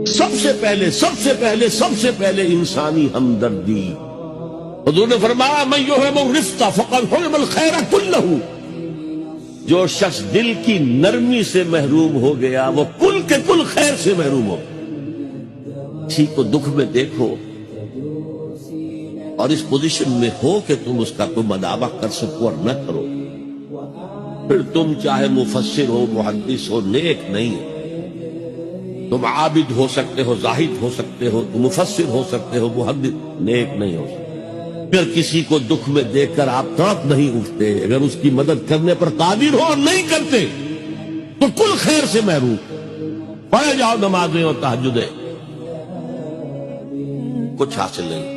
سب سے پہلے انسانی ہمدردی. حضور نے فرمایا من یحب الرفق فقد حرم الخیر کلہ. جو شخص دل کی نرمی سے محروم ہو گیا وہ کل کے کل خیر سے محروم ہو. کسی کو دکھ میں دیکھو اور اس پوزیشن میں ہو کہ تم اس کا کوئی مداوع کر سکو اور نہ کرو، پھر تم چاہے مفسر ہو، محدث ہو، نیک نہیں ہو. تم عابد ہو سکتے ہو، زاہد ہو سکتے ہو، تم مفسر ہو سکتے ہو، محدث، نیک نہیں ہو سکتے. اگر کسی کو دکھ میں دیکھ کر آپ کانپ نہیں اٹھتے، اگر اس کی مدد کرنے پر قادر ہو اور نہیں کرتے تو کل خیر سے محروم. پڑھے جاؤ نمازیں اور تہجدیں، کچھ حاصل نہیں.